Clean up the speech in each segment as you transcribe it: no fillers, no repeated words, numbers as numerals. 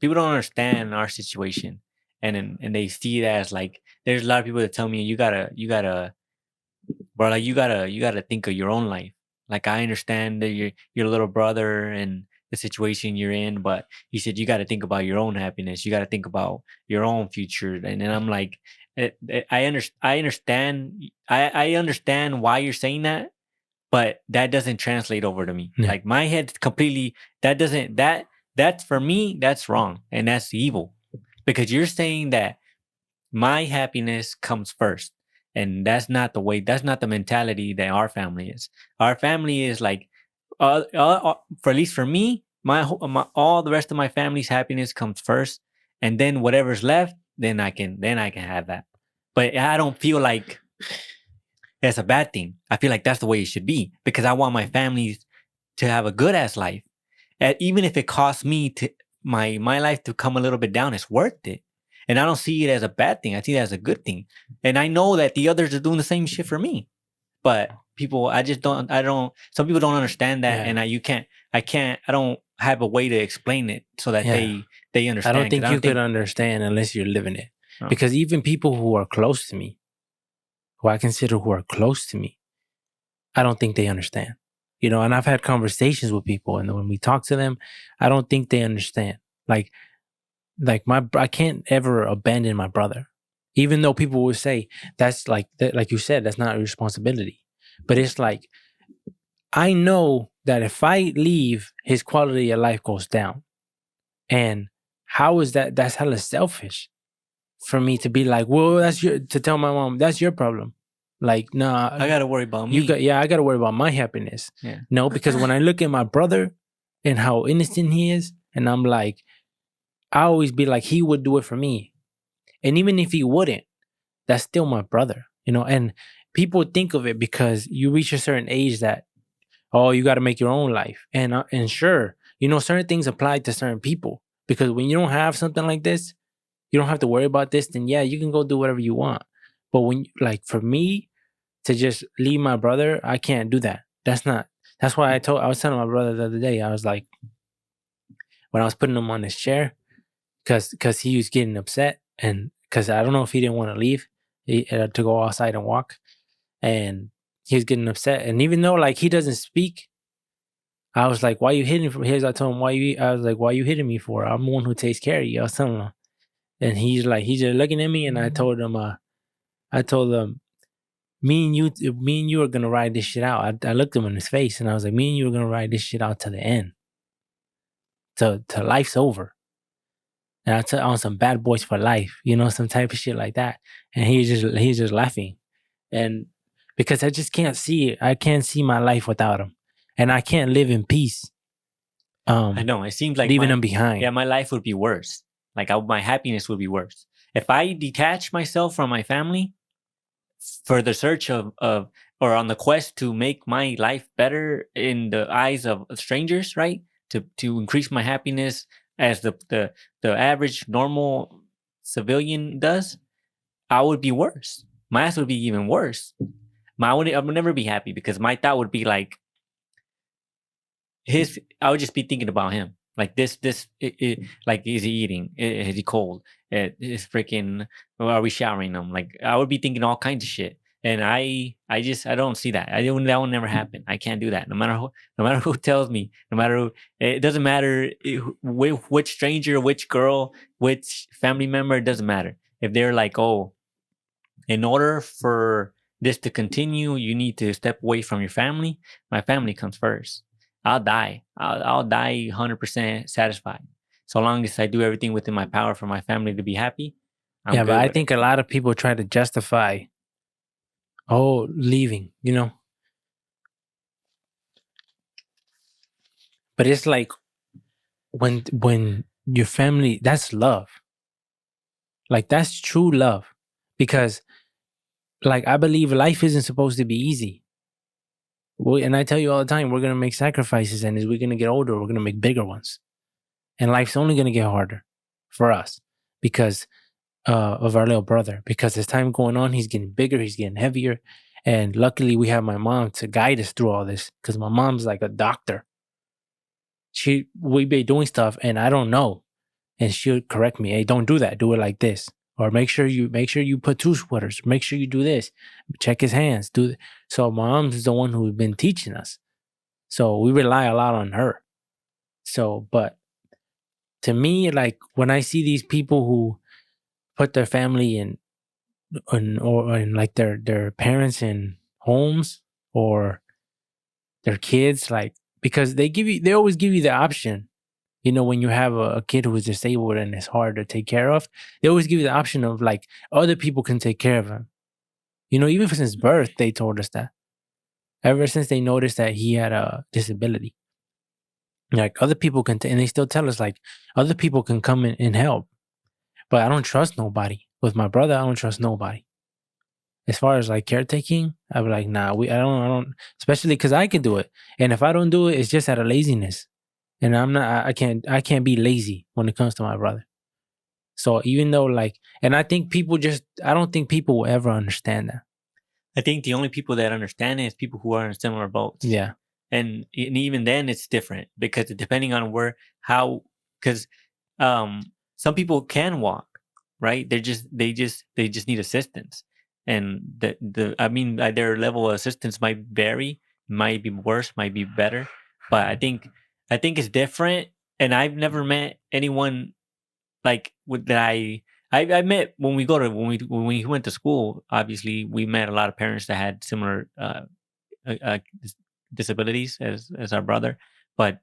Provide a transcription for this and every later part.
people don't understand our situation, and they see it as like there's a lot of people that tell me bro, like you gotta think of your own life. Like I understand that you're your little brother and the situation you're in, but he said you gotta think about your own happiness. You gotta think about your own future. And then I'm like, I understand. I understand why you're saying that, but that doesn't translate over to me. Yeah. Like my head's completely that's for me, that's wrong and that's evil. Because you're saying that my happiness comes first. And that's not the mentality that our family is. Our family is like for at least for me, all the rest of my family's happiness comes first, and then whatever's left, then I can have that. But I don't feel like that's a bad thing. I feel like that's the way it should be because I want my family to have a good ass life. And even if it costs me to my life to come a little bit down, it's worth it. And I don't see it as a bad thing. I see it as a good thing. And I know that the others are doing the same shit for me. But people, some people don't understand that. Yeah. And I don't have a way to explain it so that Yeah. they understand. I don't think 'Cause you could understand unless you're living it. No. Because even people who are close to me, who I consider who are close to me, I don't think they understand. You know, and I've had conversations with people, and when we talk to them, I don't think they understand. Like I can't ever abandon my brother, even though people will say that's like you said, that's not a responsibility. But it's like I know that if I leave, his quality of life goes down. And how is that? That's hella selfish for me to be like, well, to tell my mom that's your problem. Like, nah, I gotta worry about me. I gotta worry about my happiness. Yeah. No, because when I look at my brother and how innocent he is, and I'm like, I always be like, he would do it for me. And even if he wouldn't, that's still my brother, you know? And people think of it because you reach a certain age that, oh, you got to make your own life. And sure, you know, certain things apply to certain people because when you don't have something like this, you don't have to worry about this, then yeah, you can go do whatever you want. But when, like, for me to just leave my brother, I can't do that. That's why I was telling my brother the other day, I was like, when I was putting him on his chair, because he was getting upset, and because I don't know if he didn't want to leave to go outside and walk, and he was getting upset. And even though like he doesn't speak, I was like, "Why you hitting for?" Here's I told him, I was like, "Why you hitting me for? I'm the one who takes care of you." I was telling him, and he's just looking at me, and I told him, me and you are gonna ride this shit out. I looked him in his face, and I was like, "Me and you are gonna ride this shit out to the end, to life's over." And I took on some Bad Boys for Life, you know, some type of shit like that. And he's just laughing, and because I just can't see it, I can't see my life without him, and I can't live in peace. I know it seems like leaving him behind. Yeah, my life would be worse. Like my happiness would be worse if I detach myself from my family for the search of or on the quest to make my life better in the eyes of strangers, right? To increase my happiness as the average normal civilian does, I would be worse. My ass would be even worse. I would never be happy because my thought would be like I would just be thinking about him. Like like, is he eating? Is he cold? Is freaking, are we showering him? Like, I would be thinking all kinds of shit. And I don't see that. That will never happen. I can't do that. No matter who tells me, it doesn't matter which stranger, which girl, which family member, it doesn't matter. If they're like, oh, in order for this to continue, you need to step away from your family. My family comes first. I'll die. I'll die 100% satisfied. So long as I do everything within my power for my family to be happy. But I think a lot of people try to justify, leaving, you know. But it's like when your family, that's love. Like that's true love. Because like I believe life isn't supposed to be easy. And I tell you all the time, we're going to make sacrifices, and as we're going to get older, we're going to make bigger ones. And life's only going to get harder for us because of our little brother. Because as time going on, he's getting bigger, he's getting heavier. And luckily, we have my mom to guide us through all this because my mom's like a doctor. We be doing stuff, and I don't know. and she would correct me. Hey, don't do that. Do it like this. Or make sure you put 2 sweaters. Make sure you do this. Check his hands. So my mom's is the one who's been teaching us. So we rely a lot on her. So, but to me, like when I see these people who put their family in like their parents in homes or their kids, like because they always give you the option. You know, when you have a kid who is disabled and it's hard to take care of, they always give you the option of like other people can take care of him. You know, even since birth, they told us that. Ever since they noticed that he had a disability, like other people and they still tell us like other people can come in and help. But I don't trust nobody. With my brother, I don't trust nobody. As far as like caretaking, I'm like, nah, I don't, especially because I can do it. And if I don't do it, it's just out of laziness. And I'm not, I can't be lazy when it comes to my brother. So even though like, and I don't think people will ever understand that. I think the only people that understand it is people who are in similar boats. Yeah. And even then it's different because depending on because some people can walk, right? They just need assistance. And their level of assistance might vary, might be worse, might be better. But I think it's different. And I've never met anyone like that I met when we went to school. Obviously, we met a lot of parents that had similar disabilities as our brother, but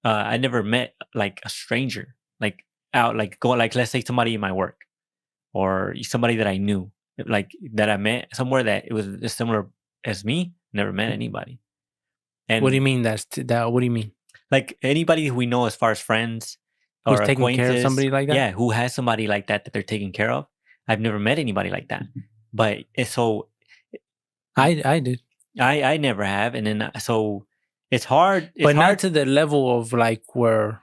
I never met like a stranger, like out, like go, like let's say somebody in my work or somebody that I knew, like that I met somewhere that it was as similar as me. Never met anybody. And What do you mean? What do you mean? like anybody who we know as far as friends Who's or taking care of acquaintances, somebody like that? yeah, who has somebody like that they're taking care of. I've never met anybody like that, but so I did. I never have, and then so it's hard. It's But not hard to the level of like where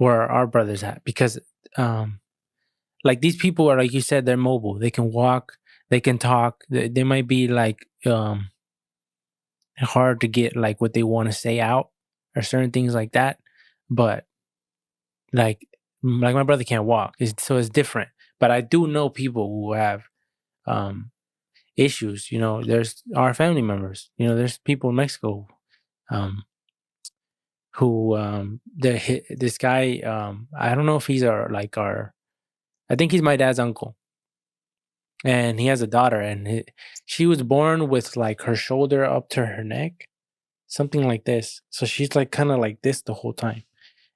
our brothers at, because like these people are, like you said, they're mobile. They can walk, they can talk. They might be like hard to get like what they want to say out or certain things like that. But like my brother can't walk, so it's different. But I do know people who have um issues. You know, there's our family members. You know, there's people in Mexico um who this guy, I don't know if he's our I think he's my dad's uncle, and he has a daughter, and she was born with like her shoulder up to her neck, something like this. So she's like kind of like this the whole time.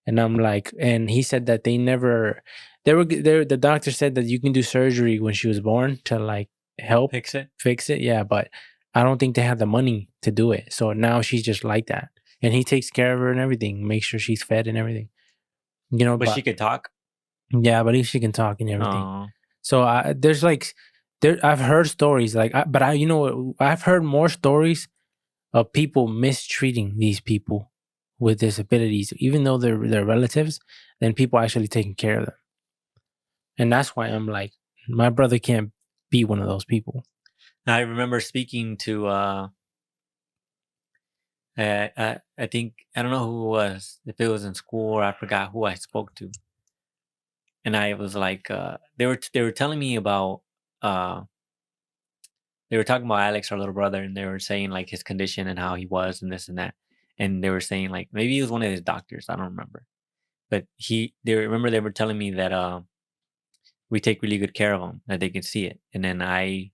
And I'm like, and he said that the doctor said that you can do surgery when she was born to like help fix it. Yeah, but I don't think they have the money to do it. So now she's just like that. And he takes care of her and everything, makes sure she's fed and everything. You know, But she could talk. yeah, but if she can talk and everything. Oh, So there's like I've heard stories like, I've heard more stories of people mistreating these people with disabilities, even though they're relatives, than people actually taking care of them. And that's why I'm like, my brother can't be one of those people. I remember speaking to I think I don't know who it was, if it was in school or I forgot who I spoke to, and I was like, they were telling me about they were talking about Alex, our little brother, and they were saying like his condition and how he was and this and that, and they were saying like maybe he was one of his doctors, I don't remember, but they were telling me that we take really good care of him, that they can see it, and then I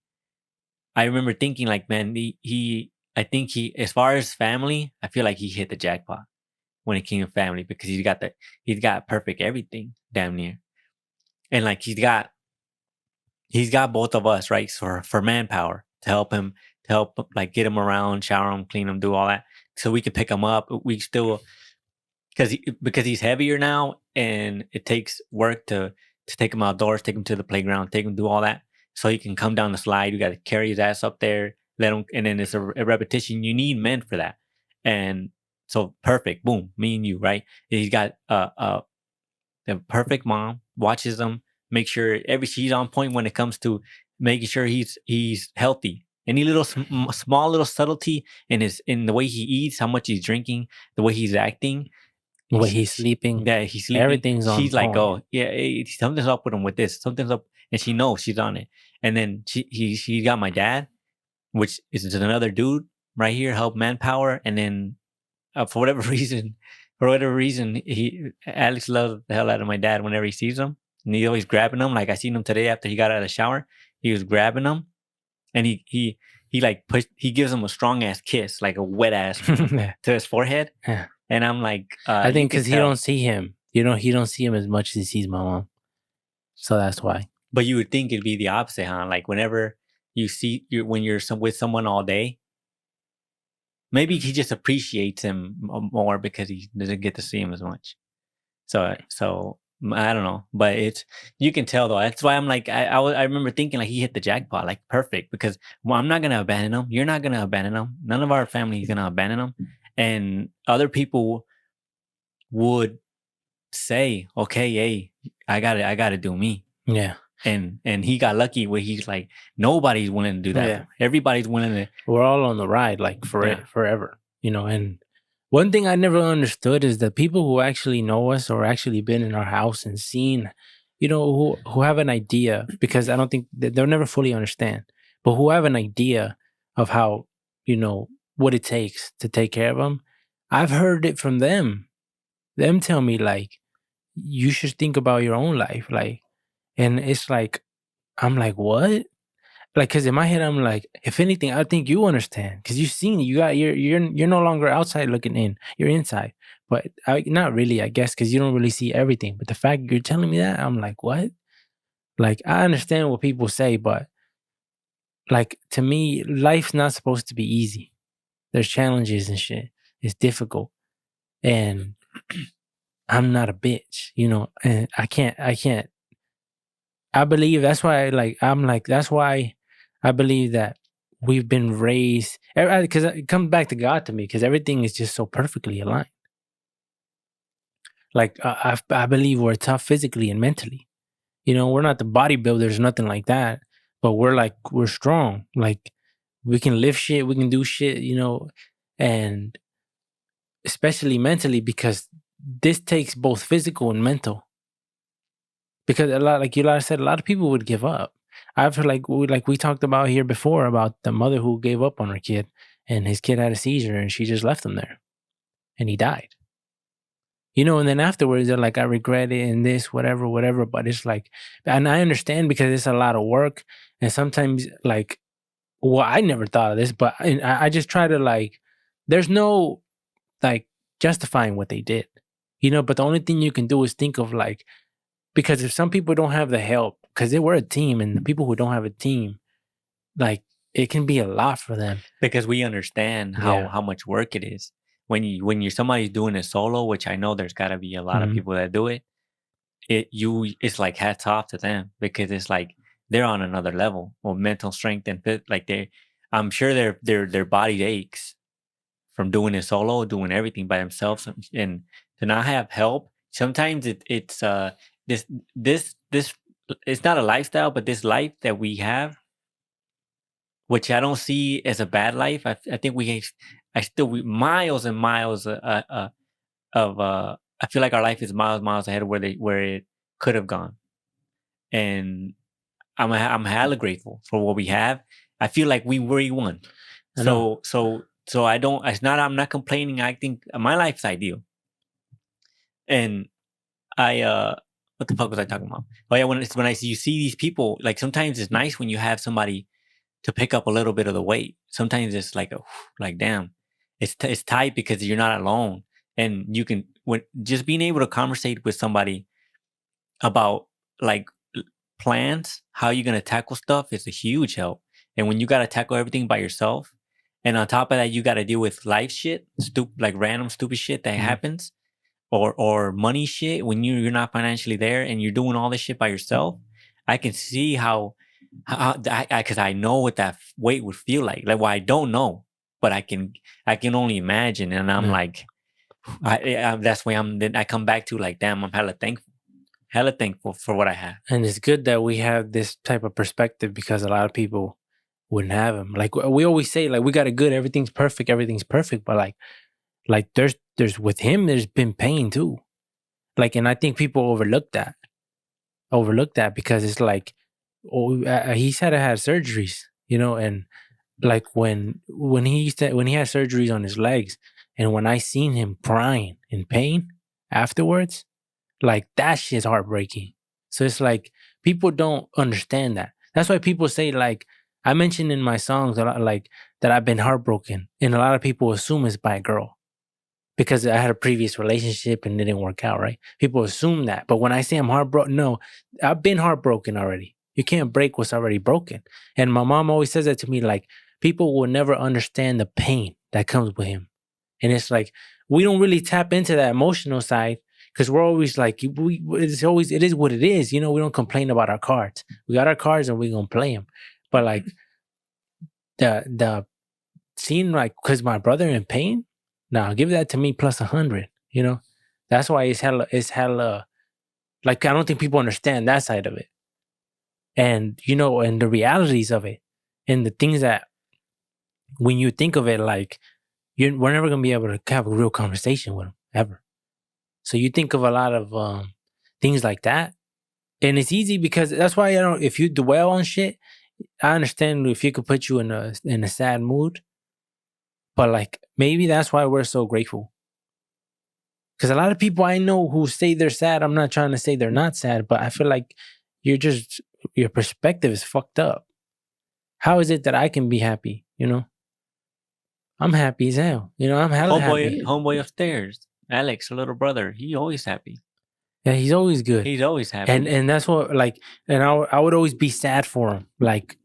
remember thinking like, man, I think he, as far as family, I feel like he hit the jackpot when it came to family because he's got perfect everything damn near, and like he's got both of us, right, for manpower to help him, like get him around, shower him, clean him, do all that, so we can pick him up. We still because he's heavier now, and it takes work to take him outdoors, take him to the playground, take him do all that, so he can come down the slide. You got to carry his ass up there, let him, and then it's a repetition. You need men for that, and so perfect. Boom, me and you, right? He's got the perfect mom, watches him, make sure she's on point when it comes to making sure he's healthy. Any little small little subtlety in the way he eats, how much he's drinking, the way he's acting, When he's sleeping, Yeah, he's sleeping. everything's on She's like, point. oh yeah, something's up with him with this. Something's up, and she knows she's on it. And then she got my dad, which is just another dude right here, help manpower. And then for whatever reason, Alex loves the hell out of my dad whenever he sees him, and he's always grabbing him. Like I seen him today after he got out of the shower, he was grabbing him, and he like he gives him a strong ass kiss, like a wet ass to his forehead. Yeah. And I'm like, I think because he don't see him, he don't see him as much as he sees my mom, so that's why. But you would think it'd be the opposite, huh? Like whenever you see when you're with someone all day, maybe he just appreciates him more because he doesn't get to see him as much. So I don't know, but you can tell though. That's why I'm like, I remember thinking like he hit the jackpot, like perfect, because I'm not gonna abandon him. You're not gonna abandon him. None of our family is gonna abandon him, and other people would say, okay, hey, I gotta do me. Yeah. And he got lucky where he's like, nobody's willing to do that. Yeah. Everybody's willing to. We're all on the ride, like forever, And one thing I never understood is the people who actually know us or actually been in our house and seen, who have an idea, because I don't think they'll never fully understand, but who have an idea of how, what it takes to take care of them. I've heard it from them. Them tell me like, you should think about your own life, like. And it's like, I'm like, what? Like, cause in my head, I'm like, if anything, I think you understand, cause you've seen it. You're no longer outside looking in. You're inside, but not really, I guess, cause you don't really see everything. But the fact you're telling me that, I'm like, what? Like, I understand what people say, but like to me, life's not supposed to be easy. There's challenges and shit. It's difficult, and I'm not a bitch, and I can't. I believe that's why, that's why I believe that we've been raised, because it comes back to God to me, because everything is just so perfectly aligned. Like, I believe we're tough physically and mentally. We're not the bodybuilders, nothing like that, but we're strong. Like, we can lift shit, we can do shit, and especially mentally, because this takes both physical and mental. Because like you said, a lot of people would give up. I've heard we talked about here before about the mother who gave up on her kid, and his kid had a seizure, and she just left him there, and he died. And then afterwards they're like, I regret it and this, whatever. But it's like, and I understand because it's a lot of work, and sometimes I never thought of this, but I just try to there's no justifying what they did, But the only thing you can do is think of because if some people don't have the help, because they were a team, and the people who don't have a team, it can be a lot for them. Because we understand how much work it is. When you're somebody's doing it solo, which I know there's got to be a lot of people that do it. It's like hats off to them, because it's like they're on another level of mental strength and fit. I'm sure their body aches from doing it solo, doing everything by themselves, and to not have help. Sometimes it's this it's not a lifestyle, but this life that we have, which I don't see as a bad life. I think we miles and miles of I feel like our life is miles ahead of where it could have gone, and I'm hella grateful for what we have. I feel like we won. So I don't. I'm not complaining. I think my life's ideal, and what the fuck was I talking about? Oh yeah, when you see these people, like sometimes it's nice when you have somebody to pick up a little bit of the weight. Sometimes it's like damn, it's tight because you're not alone, and you can just being able to conversate with somebody about plans, how you're gonna tackle stuff is a huge help. And when you gotta tackle everything by yourself, and on top of that you gotta deal with life shit, random stupid shit that happens. Or money shit when you're not financially there and you're doing all this shit by yourself. I can see how because I know what that weight would feel like. Well, I don't know, but I can only imagine, and I'm that's why I come back to damn, I'm hella thankful for what I have. And it's good that we have this type of perspective, because a lot of people wouldn't have them. Like we always say, we got it good, everything's perfect, but there's with him, there's been pain too. Like, and I think people overlook that because it's like, he's had to have surgeries, and like when he had surgeries on his legs, and when I seen him crying in pain afterwards, like that shit's heartbreaking. So it's like people don't understand that. That's why people say, like, I mentioned in my songs a lot, like that I've been heartbroken, and a lot of people assume it's by a girl because I had a previous relationship and it didn't work out, right? People assume that, but when I say I'm heartbroken, no, I've been heartbroken already. You can't break what's already broken. And my mom always says that to me, like, people will never understand the pain that comes with him. And it's like we don't really tap into that emotional side because we're always like, it is what it is. We don't complain about our cards. We got our cards and we're gonna play them. But like the scene, like, because my brother in pain, now give that to me plus 100. That's why it's hella. Like, I don't think people understand that side of it, and and the realities of it, and the things that when you think of it, like, we're never gonna be able to have a real conversation with them ever. So you think of a lot of things like that, and it's easy because that's why I don't. If you dwell on shit, I understand if it could put you in a sad mood, but like maybe that's why we're so grateful. Because a lot of people I know who say they're sad, I'm not trying to say they're not sad, but I feel like your perspective is fucked up. How is it that I can be happy? I'm happy as hell. I'm hella happy. Homeboy upstairs, Alex, little brother, he always happy. Yeah, he's always good. He's always happy. And that's what, like, and I would always be sad for him, like,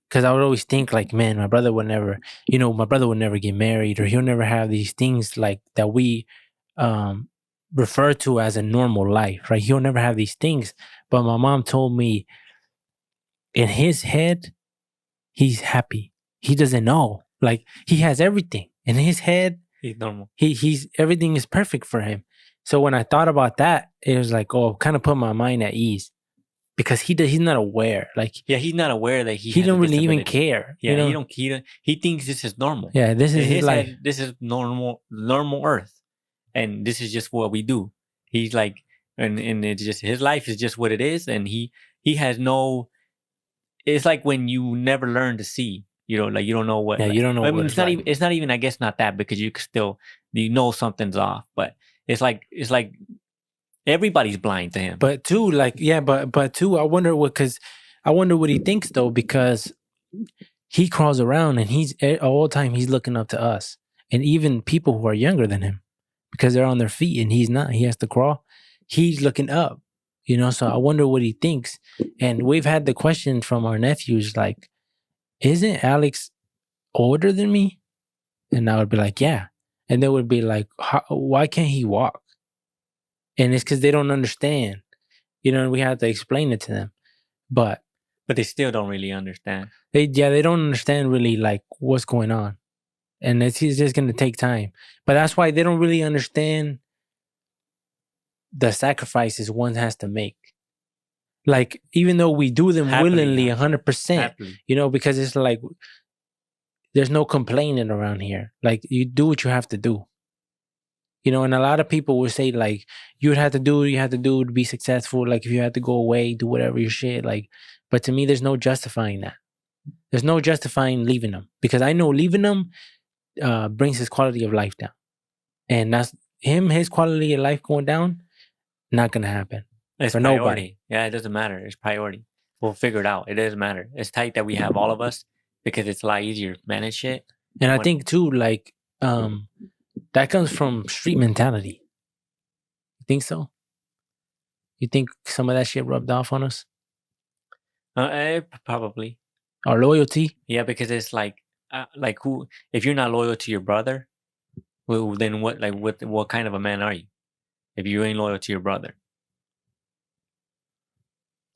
because I would always think, like, man, my brother would never get married, or he'll never have these things like that we refer to as a normal life, right? He'll never have these things. But my mom told me in his head, he's happy. He doesn't know. Like, he has everything in his head. He's normal. He's everything is perfect for him. So when I thought about that, it was like, oh, kind of put my mind at ease. Because he's not aware, like, yeah, he's not aware that he don't really even care. Yeah, he thinks this is normal. Yeah, this is his life. Head, this is normal Earth, and this is just what we do. He's like, and it's just his life is just what it is, and he has no. It's like when you never learn to see, like you don't know what. Yeah, like, you don't know. I mean, it's not even. It's not even. I guess not that because you still something's off, but it's like everybody's blind to him. But too, like, yeah, but too, I wonder what he thinks though, because he crawls around and he's all the time he's looking up to us, and even people who are younger than him, because they're on their feet and he's not. He has to crawl. He's looking up, So I wonder what he thinks. And we've had the question from our nephews, like, isn't Alex older than me? And I would be like, yeah. And they would be like, why can't he walk? And it's because they don't understand, we have to explain it to them. But they still don't really understand. They don't understand really, like, what's going on. And it's just going to take time. But that's why they don't really understand the sacrifices one has to make. Like, even though we do them willingly, 100%, because it's like, there's no complaining around here. Like, you do what you have to do. And a lot of people will say, like, you have to do what you have to do to be successful. Like, if you have to go away, do whatever your shit. Like, but to me, there's no justifying that. There's no justifying leaving them, because I know leaving them brings his quality of life down. And that's his quality of life going down, not going to happen. It's for priority. Nobody. Yeah, it doesn't matter. It's priority. We'll figure it out. It doesn't matter. It's tight that we have all of us because it's a lot easier to manage shit. And I think too, like, that comes from street mentality. You think so? You think some of that shit rubbed off on us? Probably. Our loyalty? Yeah, because it's like who? If you're not loyal to your brother, well, then what? Like, what kind of a man are you? If you ain't loyal to your brother.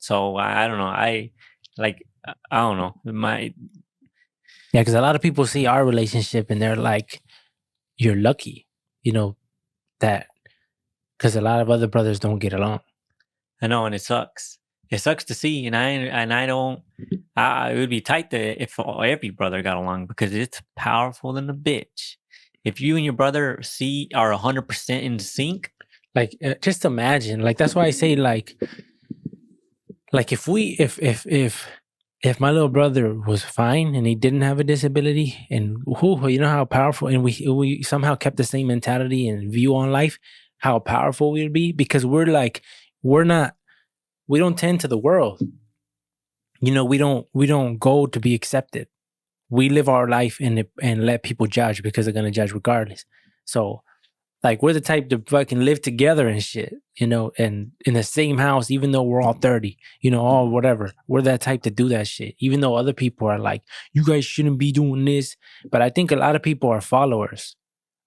So I don't know. I don't know. Yeah, because a lot of people see our relationship and they're like, "You're lucky," that because a lot of other brothers don't get along. I know, and it sucks. It sucks to see, and I don't. It would be tight if every brother got along, because it's powerful than a bitch. If you and your brother are 100% in sync, Like just imagine, like that's why I say like if my little brother was fine and he didn't have a disability, and you know how powerful, and we somehow kept the same mentality and view on life, how powerful we would be, because we're not we don't tend to the world. You know, we don't go to be accepted. We live our life and let people judge because they're gonna judge regardless. So like we're the type to fucking live together and shit, you know, and in the same house, even though we're all 30, you know, all whatever. We're that type to do that shit. Even though other people are like, you guys shouldn't be doing this. But I think a lot of people are followers.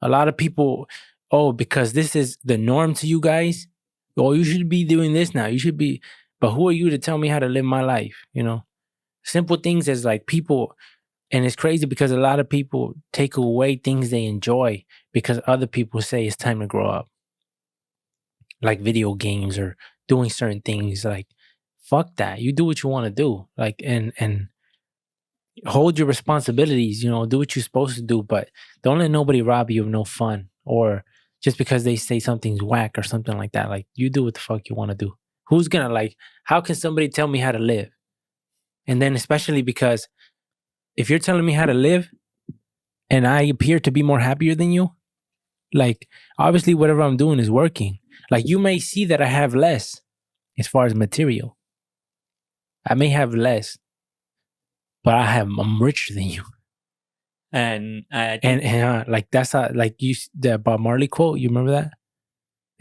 A lot of people, oh, because this is the norm to you guys. Oh, you should be doing this now. You should be, but who are you to tell me how to live my life? You know, simple things as like people. And it's crazy because a lot of people take away things they enjoy because other people say it's time to grow up. Like video games or doing certain things. Like, fuck that. You do what you want to do. Like and hold your responsibilities, you know, do what you're supposed to do, but don't let nobody rob you of no fun. Or just because they say something's whack or something like that. Like you do what the fuck you want to do. Who's gonna like, how can somebody tell me how to live? And then especially because if you're telling me how to live and I appear to be more happier than you, like obviously whatever I'm doing is working. Like you may see that I have less as far as material. I may have less, but I'm richer than you. and Like that's how, like the Bob Marley quote. You remember that?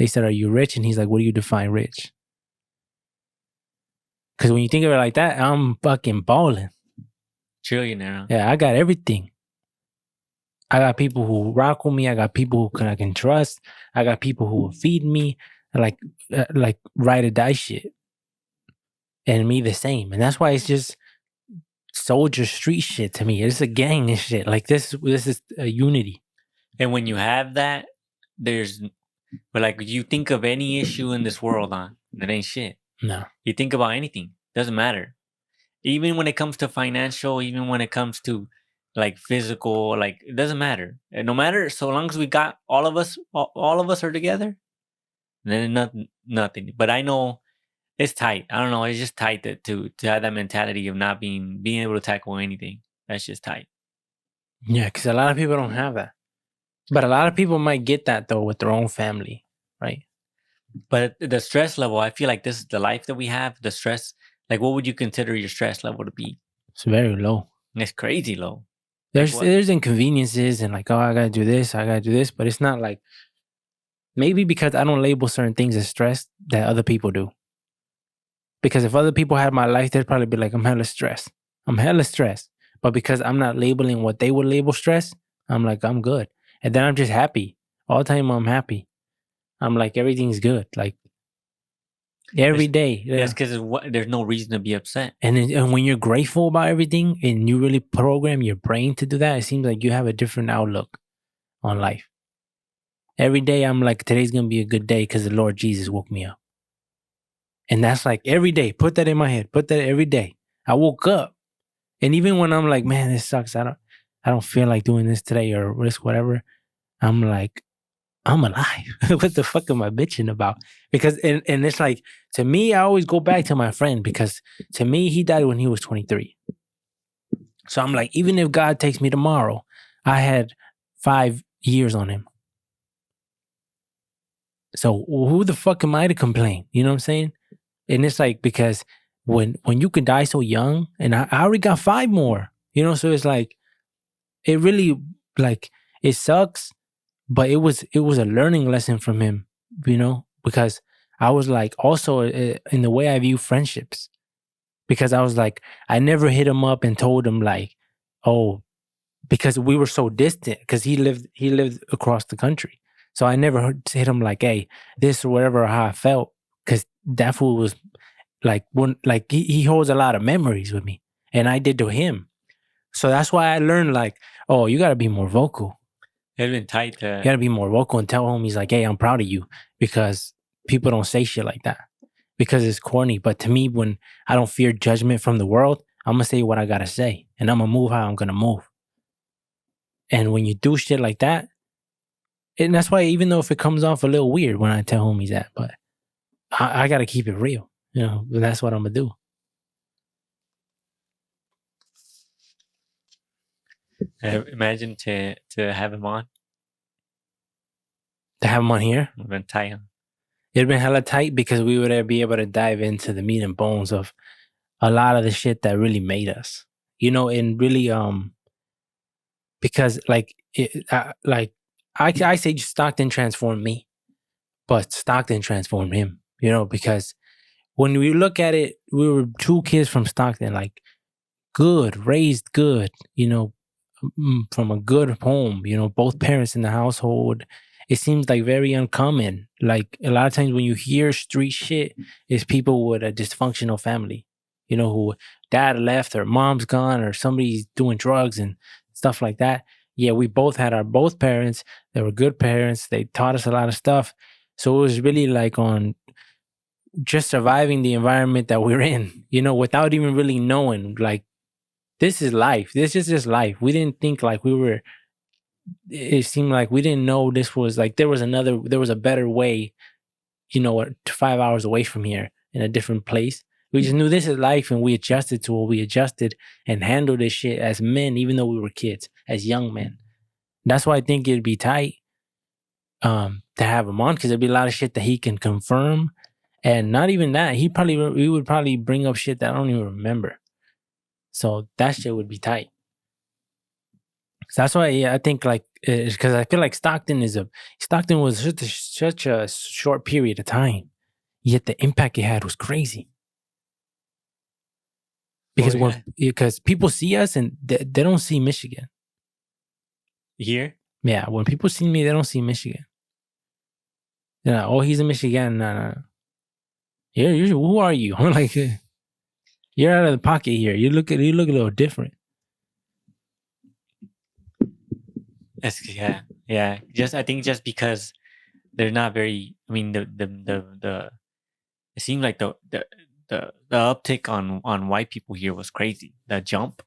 They said, "Are you rich?" And he's like, "What do you define rich?" Because when you think of it like that, I'm fucking balling. trillionaire. Yeah, I got everything. I got people who rock with me. I got people I can trust. I got people who will feed me, like ride or die shit. And me the same. And that's why it's just soldier street shit to me. It's a gang and shit. Like this is a unity. And when you have that, but like you think of any issue in this world, it ain't shit. No. You think about anything, doesn't matter. Even when it comes to financial, even when it comes to like physical, like it doesn't matter. And no matter, so long as we got all of us are together, then nothing. But I know it's tight. I don't know. It's just tight to have that mentality of not being able to tackle anything. That's just tight. Yeah, because a lot of people don't have that. But a lot of people might get that though with their own family, right? But the stress level, I feel like this is the life that we have. The stress, like what would you consider your stress level to be? It's very low. It's crazy low. There's inconveniences and like, oh, I gotta do this, but it's not like, maybe because I don't label certain things as stress that other people do. Because if other people had my life, they'd probably be like, I'm hella stressed. But because I'm not labeling what they would label stress, I'm like, I'm good. And then I'm just happy. All the time I'm happy. I'm like, everything's good. Like every day. Yeah. That's because there's no reason to be upset. And when you're grateful about everything and you really program your brain to do that, it seems like you have a different outlook on life. Every day I'm like, today's going to be a good day because the Lord Jesus woke me up. And that's like every day. Put that in my head. Put that every day. I woke up. And even when I'm like, man, this sucks. I don't feel like doing this today or risk whatever. I'm like, I'm alive. What the fuck am I bitching about? Because and it's like, to me, I always go back to my friend because to me, he died when he was 23. So I'm like, even if God takes me tomorrow, I had 5 years on him. So who the fuck am I to complain? You know what I'm saying? And it's like, because when you can die so young, and I already got 5 more, you know, so it's like, it really, like, it sucks, but it was a learning lesson from him, you know, because I was like, also in the way I view friendships, because I was like, I never hit him up and told him like, oh, because we were so distant, because he lived across the country. So I never hit him like, hey, this or whatever, how I felt, because that fool was like, he holds a lot of memories with me, and I did to him. So that's why I learned like, oh, you got to be more vocal. It's been tight. You got to be more vocal and tell homies like, hey, I'm proud of you, because people don't say shit like that because it's corny. But to me, when I don't fear judgment from the world, I'm going to say what I got to say, and I'm going to move how I'm going to move. And when you do shit like that, And that's why, even though if it comes off a little weird when I tell homies that, but I got to keep it real, and that's what I'm gonna do. Imagine to have him on. To have him on here, I'm gonna tie him. it'd been hella tight because we would be able to dive into the meat and bones of a lot of the shit that really made us, and really because I say Stockton transformed me, but Stockton transformed him, because when we look at it, we were two kids from Stockton, like good, raised good, from a good home, both parents in the household. It seems like very uncommon. Like a lot of times when you hear street shit, it's people with a dysfunctional family, who dad left or mom's gone or somebody's doing drugs and stuff like that. Yeah, we both had our both parents. They were good parents. They taught us a lot of stuff. So it was really like on just surviving the environment that we're in, without even really knowing, like, this is life. This is just life. We didn't think like it seemed like we didn't know this was like, there was a better way, 5 hours away from here in a different place. We just knew this is life, and we adjusted to it. We adjusted and handled this shit as men, even though we were kids, as young men. That's why I think it'd be tight to have him on, because there'd be a lot of shit that he can confirm. And not even that, he would probably bring up shit that I don't even remember. So that shit would be tight. So that's why, I think, like, because I feel like Stockton was such a short period of time, yet the impact it had was crazy. Because because people see us and they don't see Michigan. Here? Yeah, when people see me, they don't see Michigan. They're like, oh, he's in Michigan. No. Yeah, who are you? I'm like, you're out of the pocket here. You look a little different. Yeah. I think just because they're not very. I mean, the it seemed like the uptick on white people here was crazy. The jump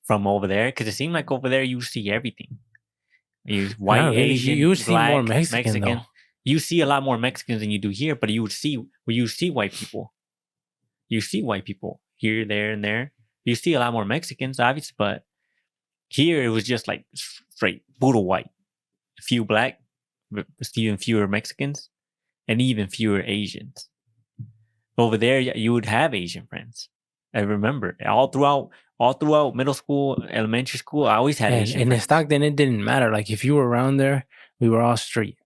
from over there, because it seemed like over there you see everything. You white, Not really. Asian, You would see black, more Mexican, though. You see a lot more Mexicans than you do here, but you see white people. You see white people here, there, and there. You see a lot more Mexicans, obviously, but here it was just like straight brutal white. A few black, but even fewer Mexicans, and even fewer Asians. Over there, you would have Asian friends. I remember all throughout middle school, elementary school, I always had Asian and in friends. Stockton, it didn't matter. Like, if you were around there, we were all street.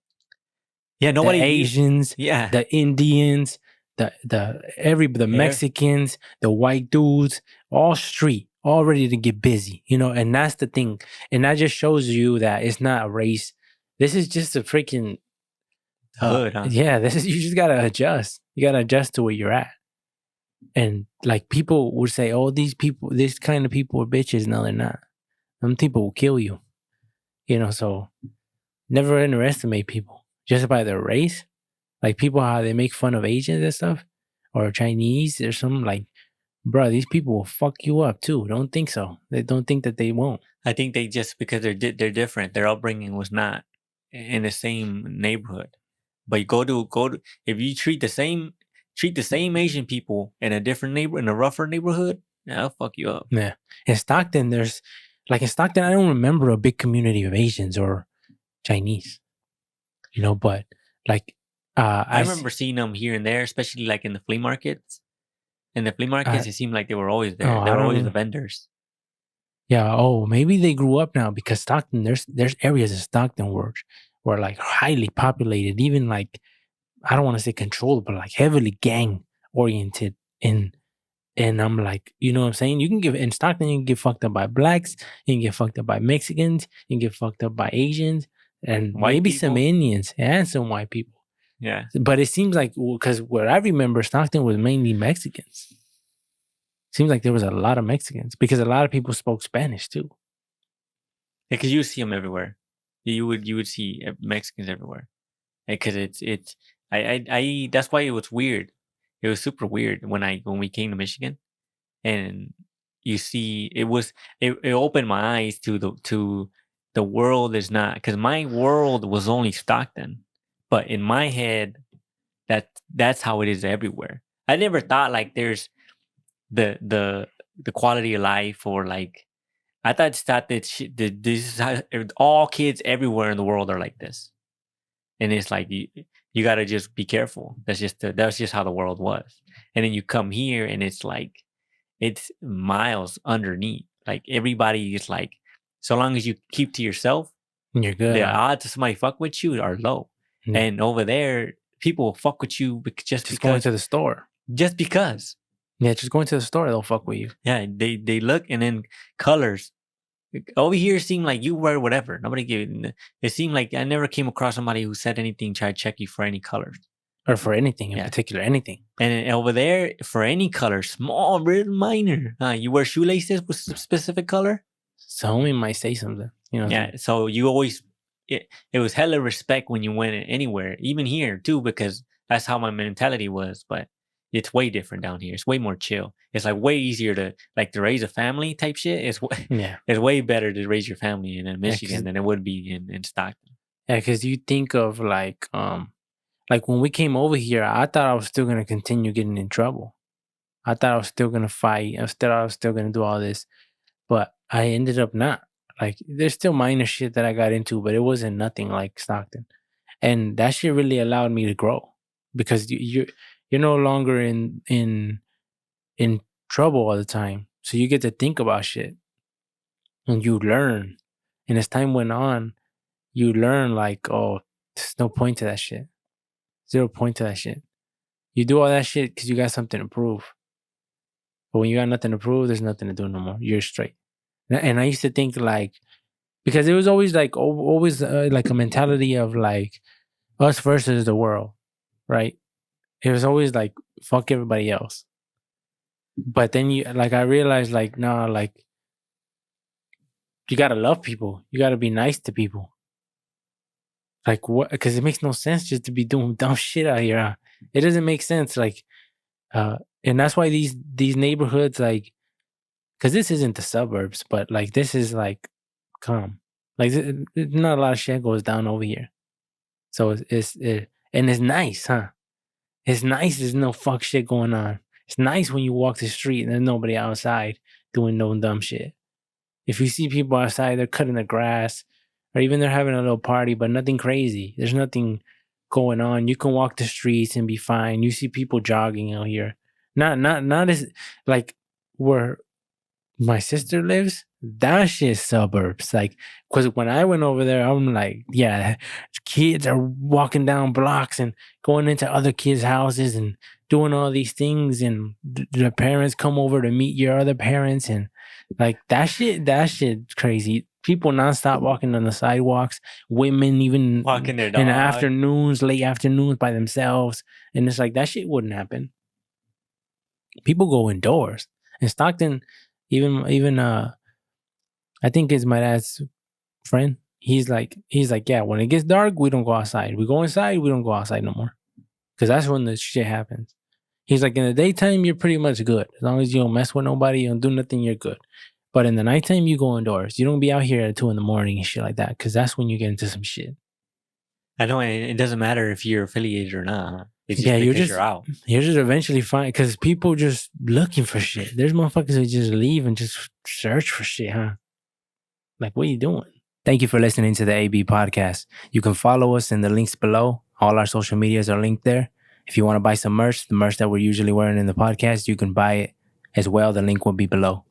Yeah, nobody. The Asians, Yeah, the Indians, the Mexicans, the white dudes, all street, all ready to get busy, and that's the thing. And that just shows you that it's not a race. This is just a freaking hood, huh? Yeah, you just gotta adjust. You gotta adjust to where you're at. And like, people would say, oh, this kind of people are bitches. No, they're not. Some people will kill you. So never underestimate people just by their race. Like, people, how they make fun of Asians and stuff, or Chinese or something, like, bro, these people will fuck you up too. Don't think so. They don't think that they won't. I think they just, because they're different. Their upbringing was not in the same neighborhood. But you go to if you treat the same Asian people in a different in a rougher neighborhood, they'll fuck you up. Yeah. In Stockton, I don't remember a big community of Asians or Chinese. But like, I remember seeing them here and there, especially like in the flea markets. In the flea markets, it seemed like they were always there. They were always the vendors. Yeah. Oh, maybe they grew up now, because Stockton, there's areas in Stockton were like highly populated, even like, I don't want to say controlled, but like heavily gang oriented. And I'm like, you know what I'm saying? In Stockton, you can get fucked up by blacks, you can get fucked up by Mexicans, you can get fucked up by Asians, and maybe some Indians and some white people. Yeah. But it seems like, because what I remember, Stockton was mainly Mexicans. Seems like there was a lot of Mexicans, because a lot of people spoke Spanish too. Yeah, because you see them everywhere. You would see Mexicans everywhere. Because I that's why it was weird. It was super weird when we came to Michigan, and you see it opened my eyes to the world is not, because my world was only Stockton, but in my head, that's how it is everywhere. I never thought like there's the quality of life, or like I thought that this is how all kids everywhere in the world are like this, and it's like you got to just be careful. That's just how the world was, and then you come here and it's like it's miles underneath. Like everybody is like, so long as you keep to yourself, You're good. the odds of somebody fuck with you are low. Mm. And over there, people will fuck with you just going because. to the store. Just because. Yeah, just going to the store, they'll fuck with you. Yeah, they look, and then colors. Over here, it seemed like you wear whatever. Nobody gave it. It seemed like I never came across somebody who said anything, tried to check you for any colors. Or for anything in particular, anything. And over there, for any color, small, real minor. You wear shoelaces with a specific color? So homie might say something. You know. Yeah, so you always, it was hella respect when you went anywhere, even here too, because that's how my mentality was. But it's way different down here. It's way more chill. It's like way easier to raise a family type shit. It's way better to raise your family in Michigan than it would be in Stockton. Yeah, because you think of like when we came over here, I thought I was still gonna continue getting in trouble. I thought I was still gonna fight. I was still gonna do all this, but I ended up not. Like, there's still minor shit that I got into, but it wasn't nothing like Stockton, and that shit really allowed me to grow, because you're no longer in trouble all the time, so you get to think about shit, and you learn. And as time went on, you learn like, oh, there's no point to that shit. 0 point to that shit. You do all that shit because you got something to prove. But when you got nothing to prove, there's nothing to do no more. You're straight. And I used to think like, because it was always like like a mentality of like us versus the world, right? It was always like fuck everybody else. But then I realized like, nah, like you gotta love people. You gotta be nice to people. Like what? Because it makes no sense just to be doing dumb shit out here. Huh? It doesn't make sense. Like, and that's why these neighborhoods, like, because this isn't the suburbs, but like this is like calm. Like not a lot of shit goes down over here, so and it's nice, huh? It's nice. There's no fuck shit going on. It's nice when you walk the street and there's nobody outside doing no dumb shit. If you see people outside, they're cutting the grass, or even they're having a little party, but nothing crazy. There's nothing going on. You can walk the streets and be fine. You see people jogging out here. Not as like where my sister lives. That shit's suburbs. Like, because when I went over there, I'm like, yeah, kids are walking down blocks and going into other kids' houses and doing all these things, and the parents come over to meet your other parents, and like that shit's crazy. People nonstop walking on the sidewalks. Women even walking their dog in the afternoons, late afternoons by themselves, and it's like that shit wouldn't happen. People go indoors. In Stockton, even I think it's my dad's friend. He's like, yeah, when it gets dark, we don't go outside. We go inside, we don't go outside no more, because that's when the shit happens. He's like, in the daytime, you're pretty much good. As long as you don't mess with nobody, you don't do nothing, you're good. But in the nighttime, you go indoors. You don't be out here at 2 a.m. and shit like that, because that's when you get into some shit. I know, and it doesn't matter if you're affiliated or not. Huh? It's just you're out. You're just eventually fine, because people just looking for shit. There's motherfuckers that just leave and just search for shit, huh? Like, what are you doing? Thank you for listening to the AB podcast. You can follow us in the links below. All our social medias are linked there. If you want to buy some merch, the merch that we're usually wearing in the podcast, you can buy it as well. The link will be below.